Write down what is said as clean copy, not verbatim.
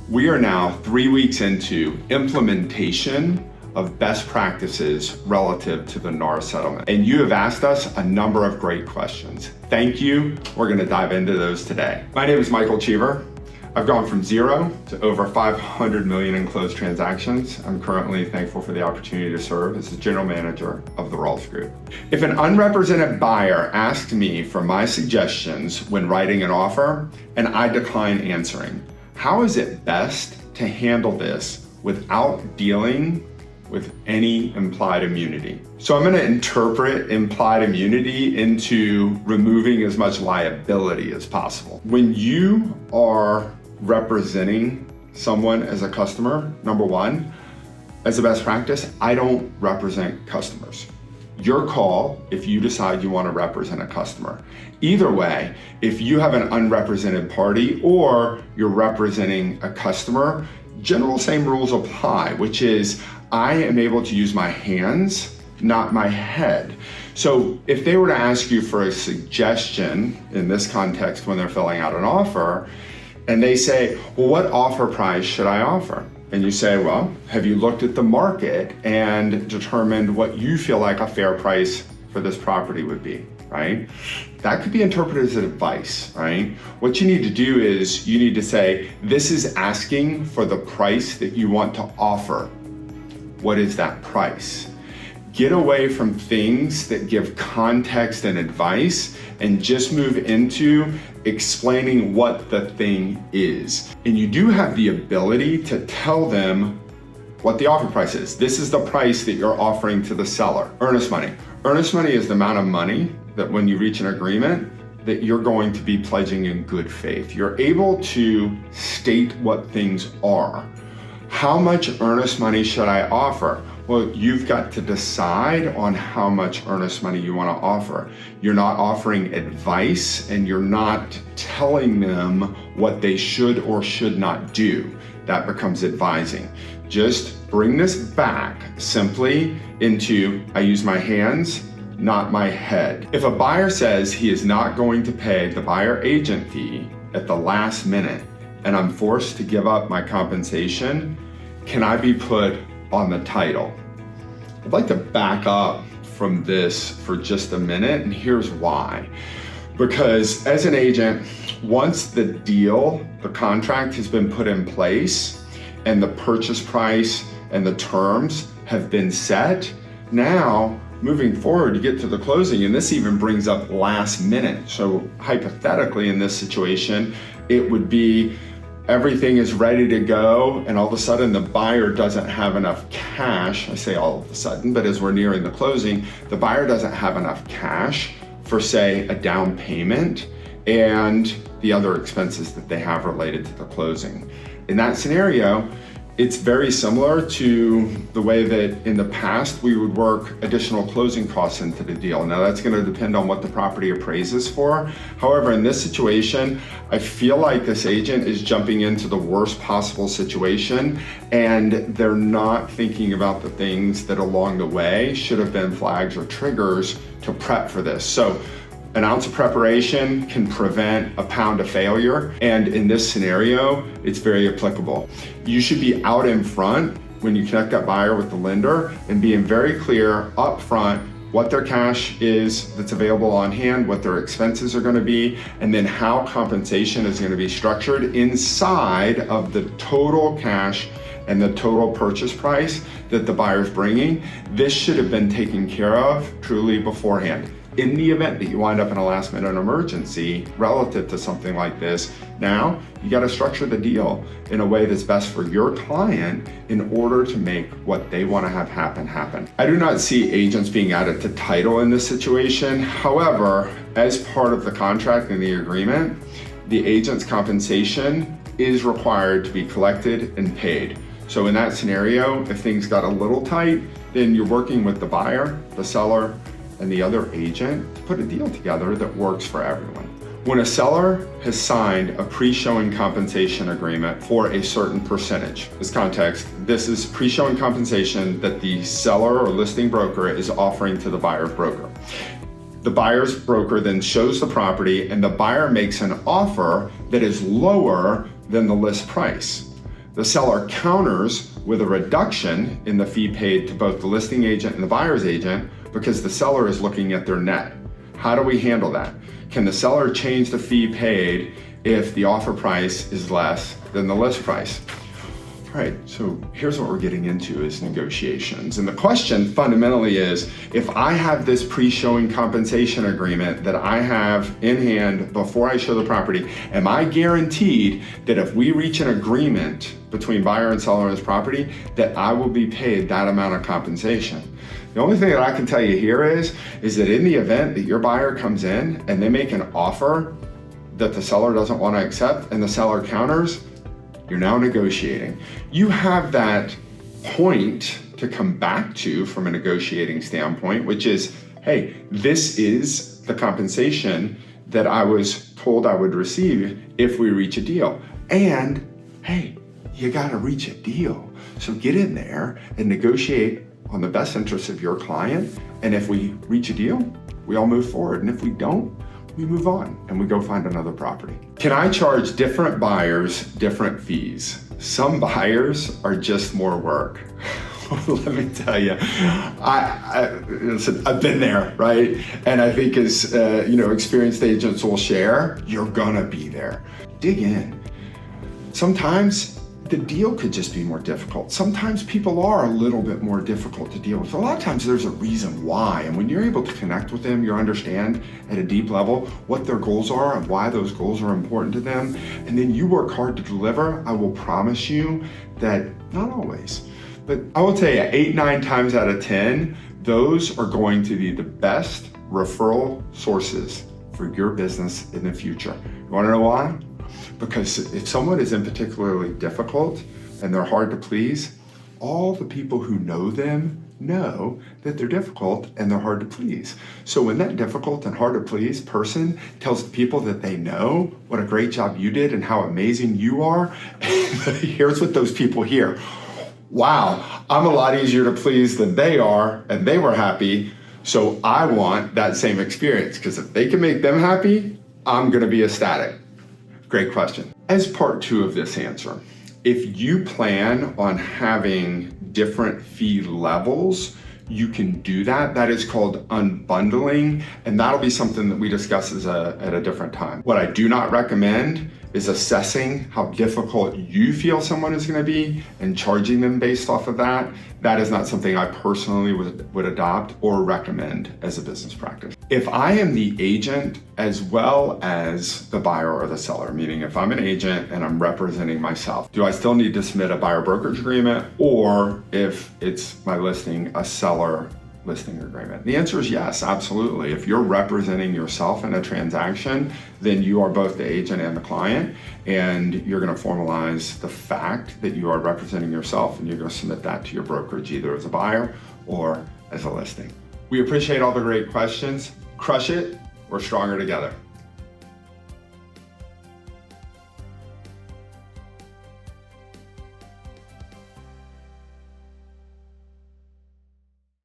We are now 3 weeks into implementation of best practices relative to the NAR settlement. And you have asked us a number of great questions. Thank you. We're going to dive into those today. My name is Michael Cheever. I've gone from 0 to over 500 million in closed transactions. I'm currently thankful for the opportunity to serve as the general manager of the Rolls Group. If an unrepresented buyer asked me for my suggestions when writing an offer and I decline answering, how is it best to handle this without dealing with any implied immunity? So I'm going to interpret implied immunity into removing as much liability as possible. When you are representing someone as a customer, number one, as a best practice, I don't represent customers. Your call if you decide you want to represent a customer. Either way, if you have an unrepresented party or you're representing a customer, general same rules apply, which is I am able to use my hands, not my head. So if they were to ask you for a suggestion in this context when they're filling out an offer, and they say, well, what offer price should I offer? And you say, well, have you looked at the market and determined what you feel like a fair price for this property would be, right? That could be interpreted as advice, right? What you need to do is you need to say, this is asking for the price that you want to offer. What is that price? Get away from things that give context and advice and just move into explaining what the thing is. And you do have the ability to tell them what the offer price is. This is the price that you're offering to the seller. Earnest money. Earnest money is the amount of money that when you reach an agreement that you're going to be pledging in good faith. You're able to state what things are. How much earnest money should I offer? Well, you've got to decide on how much earnest money you want to offer. You're not offering advice and you're not telling them what they should or should not do. That becomes advising. Just bring this back simply into, I use my hands, not my head. If a buyer says he is not going to pay the buyer agent fee at the last minute and I'm forced to give up my compensation, can I be put on the title? I'd like to back up from this for just a minute, and here's why. Because as an agent, once the deal, the contract has been put in place and the purchase price and the terms have been set, now moving forward, you get to the closing, and this even brings up last minute. So hypothetically in this situation, it would be everything is ready to go, and all of a sudden the buyer doesn't have enough cash. I say all of a sudden, but as we're nearing the closing, the buyer doesn't have enough cash for, say, a down payment and the other expenses that they have related to the closing. In that scenario, it's very similar to the way that in the past we would work additional closing costs into the deal. Now that's going to depend on what the property appraises for. However, in this situation, I feel like this agent is jumping into the worst possible situation and they're not thinking about the things that along the way should have been flags or triggers to prep for this. So an ounce of preparation can prevent a pound of failure, and in this scenario, it's very applicable. You should be out in front when you connect that buyer with the lender and being very clear up front what their cash is that's available on hand, what their expenses are going to be, and then how compensation is going to be structured inside of the total cash and the total purchase price that the buyer's bringing. This should have been taken care of truly beforehand. In the event that you wind up in a last minute emergency relative to something like this, now you got to structure the deal in a way that's best for your client in order to make what they want to have happen. I do not see agents being added to title in this situation. However, as part of the contract and the agreement, the agent's compensation is required to be collected and paid. So in that scenario, if things got a little tight, then you're working with the buyer, the seller, and the other agent to put a deal together that works for everyone. When a seller has signed a pre-showing compensation agreement for a certain percentage, this context, this is pre-showing compensation that the seller or listing broker is offering to the buyer's broker. The buyer's broker then shows the property and the buyer makes an offer that is lower than the list price. The seller counters with a reduction in the fee paid to both the listing agent and the buyer's agent because the seller is looking at their net. How do we handle that? Can the seller change the fee paid if the offer price is less than the list price? All right, so here's what we're getting into is negotiations. And the question fundamentally is, if I have this pre-showing compensation agreement that I have in hand before I show the property, am I guaranteed that if we reach an agreement between buyer and seller on this property, that I will be paid that amount of compensation? The only thing that I can tell you here is that in the event that your buyer comes in and they make an offer that the seller doesn't want to accept and the seller counters, you're now negotiating. You have that point to come back to from a negotiating standpoint, which is, hey, this is the compensation that I was told I would receive if we reach a deal. And hey, you gotta reach a deal. So get in there and negotiate on the best interest of your client. And if we reach a deal, we all move forward. And if we don't, we move on and we go find another property. Can I charge different buyers different fees? Some buyers are just more work. Let me tell you, listen, I've been there, right? And I think as experienced agents will share, you're gonna be there. Dig in. Sometimes the deal could just be more difficult. Sometimes people are a little bit more difficult to deal with. A lot of times there's a reason why. And when you're able to connect with them, you understand at a deep level what their goals are and why those goals are important to them. And then you work hard to deliver. I will promise you that, not always, but I will tell you 8, 9 times out of 10, those are going to be the best referral sources for your business in the future. You wanna know why? Because if someone is in particularly difficult and they're hard to please, all the people who know them know that they're difficult and they're hard to please. So when that difficult and hard to please person tells the people that they know what a great job you did and how amazing you are, here's what those people hear. Wow, I'm a lot easier to please than they are, and they were happy, so I want that same experience, because if they can make them happy, I'm gonna be ecstatic. Great question. As part 2 of this answer, if you plan on having different fee levels, you can do that. That is called unbundling, and that'll be something that we discuss at a different time. What I do not recommend is assessing how difficult you feel someone is going to be and charging them based off of that. That is not something I personally would adopt or recommend as a business practice. If I am the agent as well as the buyer or the seller, meaning if I'm an agent and I'm representing myself, do I still need to submit a buyer brokerage agreement, or if it's my listing, a seller listing agreement? The answer is yes, absolutely. If you're representing yourself in a transaction, then you are both the agent and the client, and you're going to formalize the fact that you are representing yourself, and you're going to submit that to your brokerage either as a buyer or as a listing. We appreciate all the great questions. Crush it. We're stronger together.